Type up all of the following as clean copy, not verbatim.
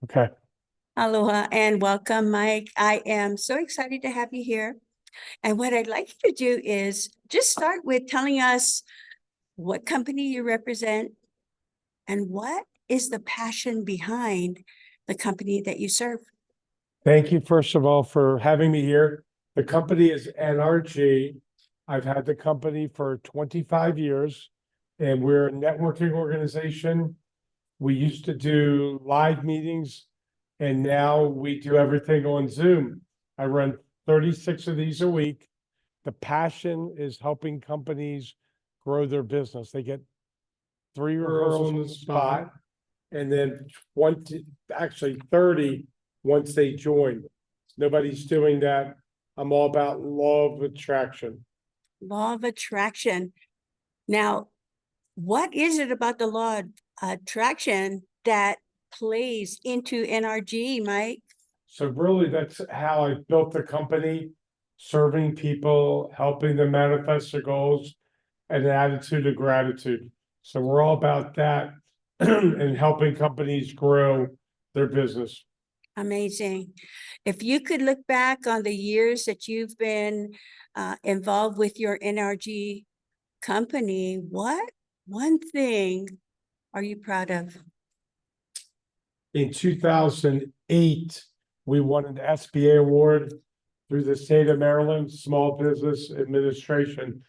Okay. Aloha and welcome, Mike. I am so excited to have you here. And what I'd like you to do is just start with telling us what company you represent and what is the passion behind the company that you serve. Thank you, first of all, for having me here. The company is NRG. I've had the company for 25 years, and we're a networking organization. We used to do live meetings, and now we do everything on Zoom. I run 36 of these a week. The passion is helping companies grow their business. They get 3 referrals on the spot, and then 20, actually 30 once they join. Nobody's doing that. I'm all about law of attraction. Law of attraction. Now, what is it about the law of attraction that plays into NRG, Mike? So really, that's how I built the company, serving people, helping them manifest their goals, and an attitude of gratitude. So we're all about that and helping companies grow their business. Amazing. If you could look back on the years that you've been involved with your NRG company, what one thing are you proud of? In 2008, we won an SBA award through the state of Maryland Small Business Administration.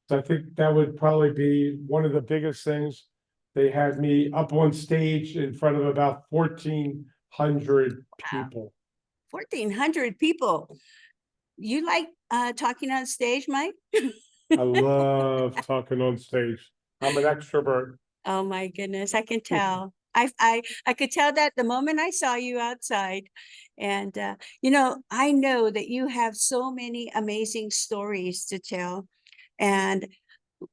So I think that would probably be one of the biggest things. They had me up on stage in front of about 1,400 people. 1,400 people. You like talking on stage, Mike? I love talking on stage. I'm an extrovert. Oh my goodness, I can tell. I could tell that the moment I saw you outside. And I know that you have so many amazing stories to tell. And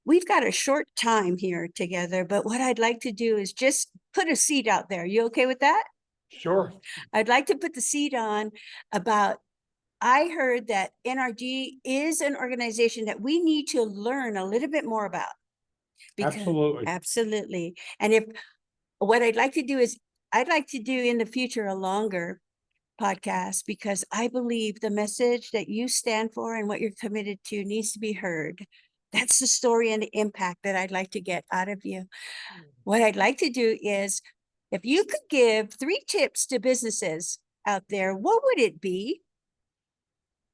we've got a short time here together, but what I'd like to do is just put a seed out there. You okay with that? Sure. I'd like to put the seed on about, I heard that NRG is an organization that we need to learn a little bit more about. Absolutely. Absolutely. And if what I'd like to do is, I'd like to do in the future a longer podcast, because I believe the message that you stand for and what you're committed to needs to be heard. That's the story and the impact that I'd like to get out of you. What I'd like to do is, if you could give 3 tips to businesses out there, what would it be?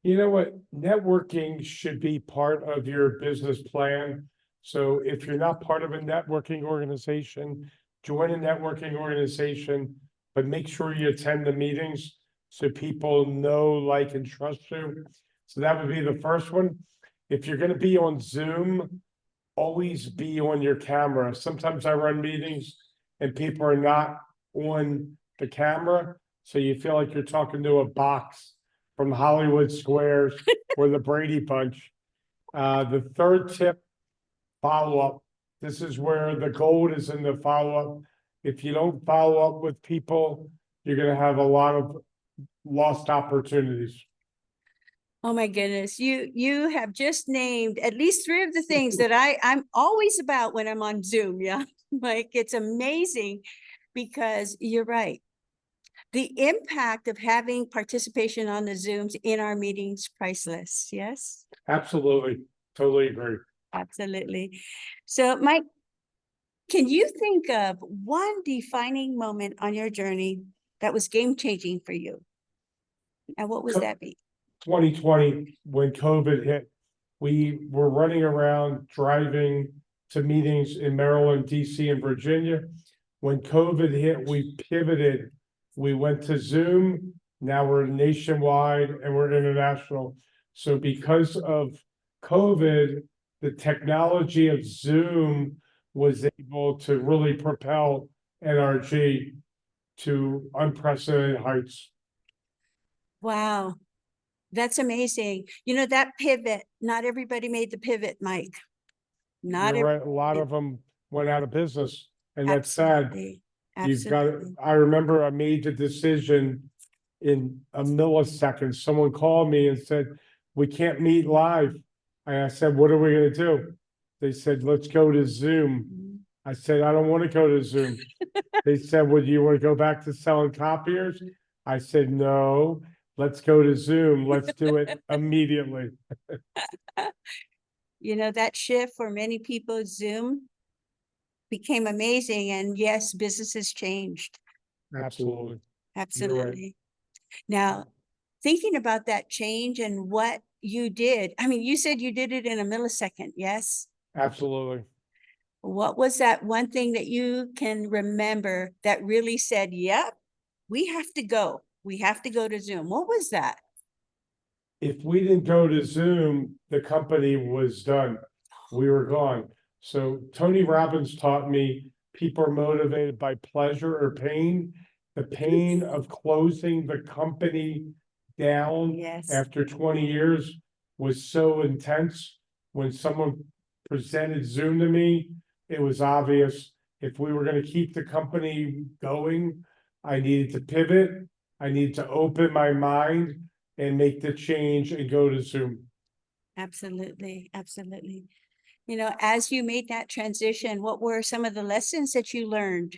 You know what? Networking should be part of your business plan. So if you're not part of a networking organization, join a networking organization, but make sure you attend the meetings so people know, like, and trust you. So that would be the first one. If you're going to be on Zoom, always be on your camera. Sometimes I run meetings and people are not on the camera, so you feel like you're talking to a box from Hollywood Squares or the Brady Bunch. The third tip, follow up. This is where the gold is in the follow up. If you don't follow up with people, you're going to have a lot of lost opportunities. Oh my goodness, you have just named at least 3 of the things that I'm always about when I'm on Zoom. Yeah, like it's amazing, because you're right. The impact of having participation on the Zooms in our meetings, priceless. Yes, Absolutely. Totally agree. absolutely. So, Mike, can you think of one defining moment on your journey that was game changing for you? And what was that be? 2020, when COVID hit, we were running around driving to meetings in Maryland, DC, and Virginia. When COVID hit, we pivoted. We went to Zoom. Now we're nationwide and we're international. So because of COVID, the technology of Zoom was able to really propel NRG to unprecedented heights. Wow, that's amazing. That pivot, not everybody made the pivot, Mike. Not You're right. A everybody. lot of them went out of business, and that's sad. Absolutely. You've got, Absolutely. I remember I made the decision in a millisecond. Someone called me and said, we can't meet live. And I said, what are we going to do? They said, let's go to Zoom. I said, I don't want to go to Zoom. They said, well, do you want to go back to selling copiers? I said, no, let's go to Zoom. Let's do it immediately. You know, that shift for many people, Zoom became amazing. And yes, businesses changed. Absolutely. Absolutely. Now, thinking about that change and what you did, I mean, you said you did it in a millisecond, yes? Absolutely. What was that one thing that you can remember that really said, yep, we have to go. We have to go to Zoom. What was that? If we didn't go to Zoom, the company was done. We were gone. So Tony Robbins taught me people are motivated by pleasure or pain. The pain of closing the company down Yes. after 20 years was so intense. When someone presented Zoom to me, it was obvious if we were going to keep the company going, I needed to pivot. I needed to open my mind and make the change and go to Zoom. Absolutely. Absolutely. You know, as you made that transition, what were some of the lessons that you learned?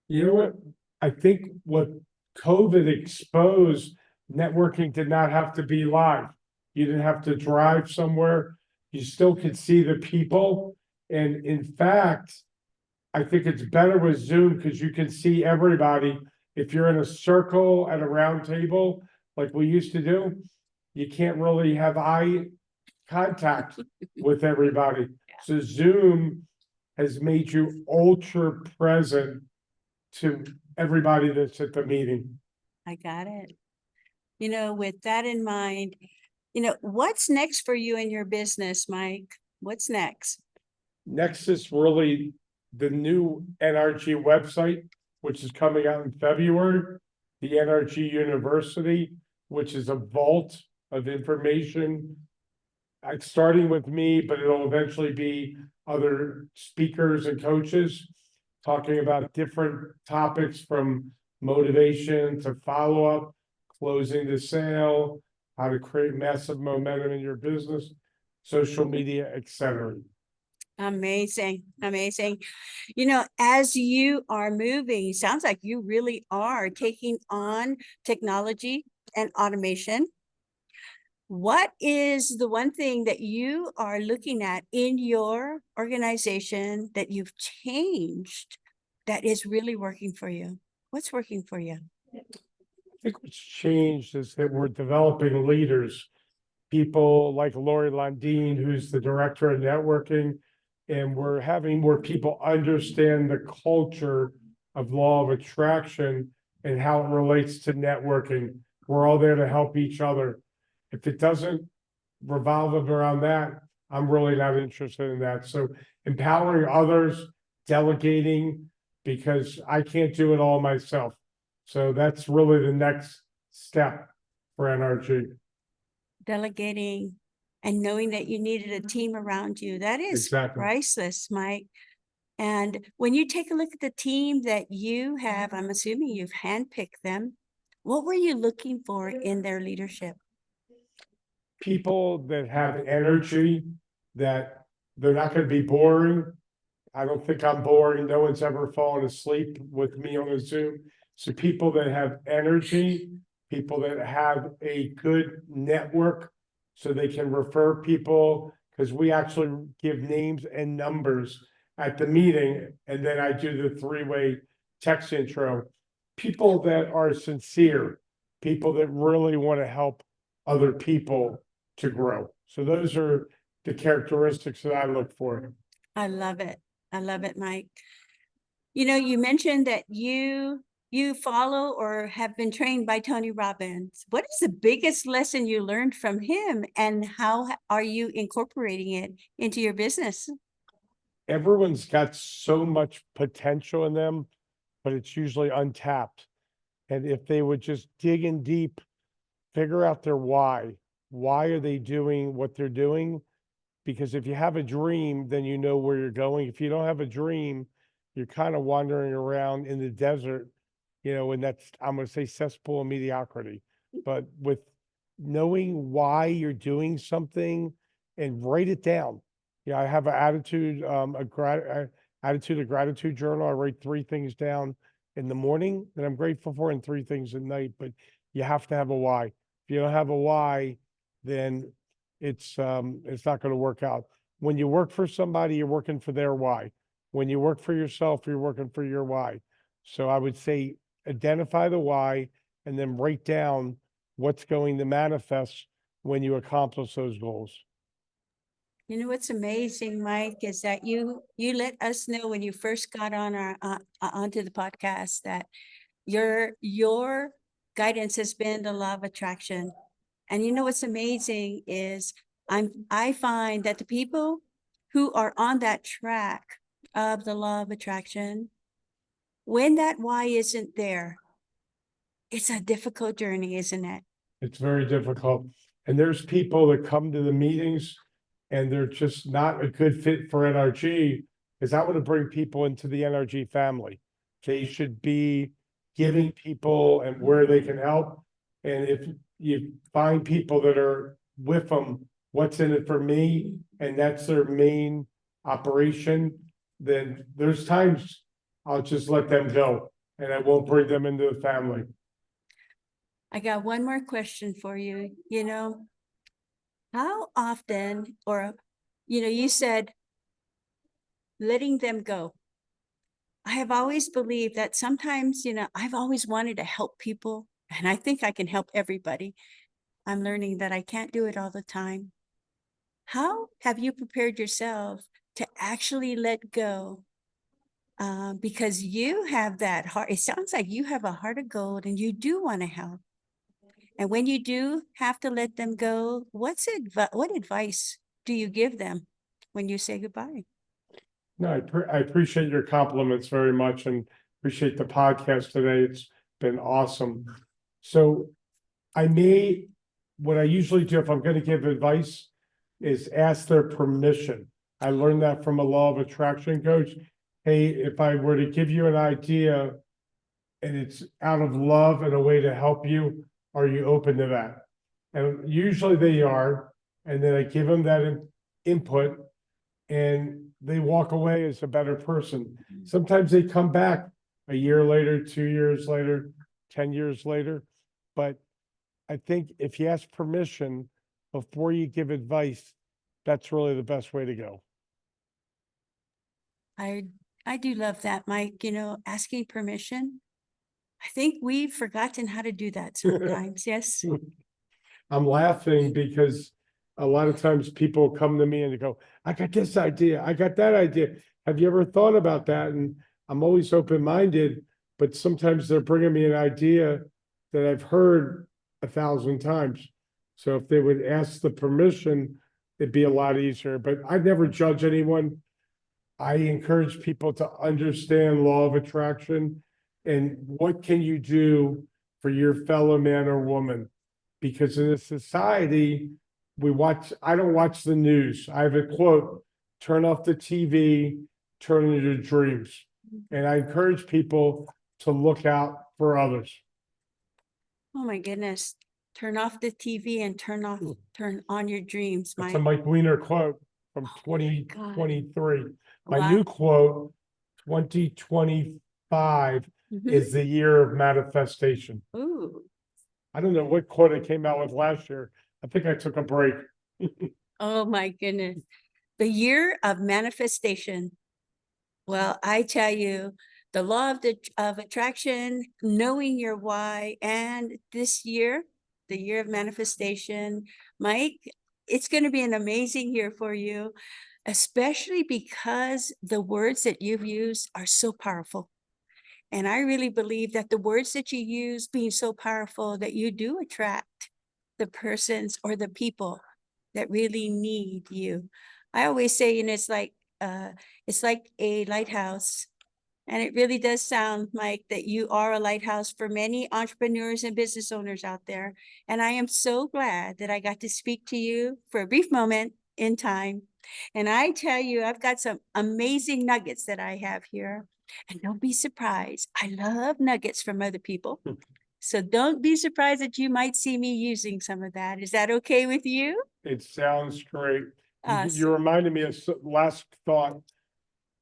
You know what? I think what COVID exposed, networking did not have to be live. You didn't have to drive somewhere. You still could see the people. And in fact, I think it's better with Zoom because you can see everybody. If you're in a circle at a round table, like we used to do, you can't really have eye contact with everybody. So Zoom has made you ultra present to everybody that's at the meeting. I got it. You know, with that in mind, you know, what's next for you in your business, Mike? What's next? Next is really the new NRG website, which is coming out in February, the NRG University, which is a vault of information. It's starting with me, but it'll eventually be other speakers and coaches talking about different topics from motivation to follow-up, closing the sale, how to create massive momentum in your business, social media, etc. Amazing. Amazing. You know, as you are moving, sounds like you really are taking on technology and automation. What is the one thing that you are looking at in your organization that you've changed that is really working for you? What's working for you? I think what's changed is that we're developing leaders, people like Lori Landine, who's the director of networking, and we're having more people understand the culture of law of attraction and how it relates to networking. We're all there to help each other. If it doesn't revolve around that, I'm really not interested in that. So empowering others, delegating, because I can't do it all myself. So that's really the next step for NRG. Delegating and knowing that you needed a team around you. That is Exactly. priceless, Mike. And when you take a look at the team that you have, I'm assuming you've handpicked them. What were you looking for in their leadership? People that have energy, that they're not going to be boring. I don't think I'm boring. No one's ever fallen asleep with me on a Zoom. So people that have energy, people that have a good network so they can refer people, because we actually give names and numbers at the meeting, and then I do the three-way text intro. People that are sincere, people that really want to help other people to grow. So those are the characteristics that I look for. I love it. I love it, Mike. You know, you mentioned that you follow or have been trained by Tony Robbins. What is the biggest lesson you learned from him, and how are you incorporating it into your business? Everyone's got so much potential in them, but it's usually untapped. And if they would just dig in deep, figure out their why. Why are they doing what they're doing? Because if you have a dream, then you know where you're going. If you don't have a dream, you're kind of wandering around in the desert, and that's, I'm going to say, cesspool of mediocrity. But with knowing why you're doing something and write it down. I have an attitude, attitude of gratitude journal. I write 3 things down in the morning that I'm grateful for and 3 things at night, but you have to have a why. If you don't have a why, then it's not going to work out. When you work for somebody, you're working for their why. When you work for yourself, you're working for your why. So I would say identify the why and then write down what's going to manifest when you accomplish those goals. You know what's amazing, Mike, is that you let us know when you first got on our onto the podcast that your guidance has been the law of attraction. And you know what's amazing is I find that the people who are on that track of the law of attraction, when that why isn't there, it's a difficult journey, isn't it? It's very difficult. And there's people that come to the meetings and they're just not a good fit for NRG, because I want to bring people into the NRG family. They should be giving people and where they can help. And if you find people that are with them, what's in it for me, and that's their main operation, then there's times I'll just let them go and I won't bring them into the family. I got one more question for you. You know, how often, or, you know, you said letting them go. I have always believed that sometimes, you know, I've always wanted to help people, and I think I can help everybody. I'm learning that I can't do it all the time. How have you prepared yourself to actually let go? Because you have that heart. It sounds like you have a heart of gold and you do want to help. And when you do have to let them go, what advice do you give them when you say goodbye? No, I appreciate your compliments very much and appreciate the podcast today. It's been awesome. So what I usually do if I'm going to give advice is ask their permission. I learned that from a law of attraction coach. Hey, if I were to give you an idea and it's out of love and a way to help you, are you open to that? And usually they are. And then I give them that input and they walk away as a better person. Sometimes they come back a year later, 2 years later, 10 years later. But I think if you ask permission before you give advice, that's really the best way to go. I do love that, Mike. You know, asking permission. I think we've forgotten how to do that sometimes. Yes. I'm laughing because a lot of times people come to me and they go, I got this idea, I got that idea. Have you ever thought about that? And I'm always open-minded, but sometimes they're bringing me an idea that I've heard 1,000 times. So if they would ask the permission, it'd be a lot easier, but I never judge anyone. I encourage people to understand law of attraction and what can you do for your fellow man or woman? Because in a society, I don't watch the news. I have a quote, turn off the TV, turn on your dreams. And I encourage people to look out for others. Oh my goodness. Turn off the TV and turn on your dreams, That's Mike. a Mike Weiner quote from God. 2023. My Wow. new quote, 2025 is the year of manifestation. Ooh. I don't know what quote I came out with last year. I think I took a break. Oh my goodness. The year of manifestation. Well, I tell you, the law of attraction, knowing your why, and this year, the year of manifestation, Mike, it's going to be an amazing year for you, especially because the words that you've used are so powerful. And I really believe that the words that you use being so powerful that you do attract the persons or the people that really need you. I always say, you know, it's like a lighthouse. And it really does sound, Mike, that you are a lighthouse for many entrepreneurs and business owners out there. And I am so glad that I got to speak to you for a brief moment in time. And I tell you, I've got some amazing nuggets that I have here. And don't be surprised. I love nuggets from other people. So don't be surprised that you might see me using some of that. Is that okay with you? It sounds great. You Awesome. reminded me of last thought.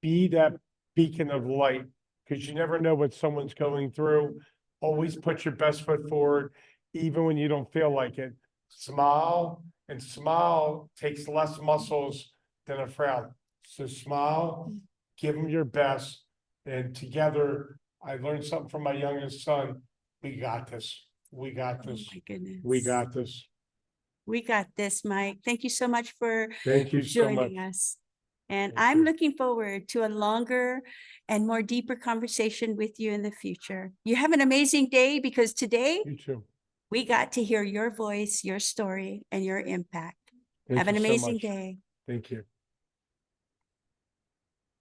Be that beacon of light, because you never know what someone's going through. Always put your best foot forward, even when you don't feel like it. Smile, and smile takes less muscles than a frown. So smile, give them your best, and together, I learned something from my youngest son. We got this. We got Oh this. my goodness. We got this. We got this, Mike. Thank you so much for Thank you so much. joining us. And Thank I'm you. looking forward to a longer and more deeper conversation with you in the future. You have an amazing day, because today You too. we got to hear your voice, your story, and your impact. Thank Have an you so amazing much. day. Thank you.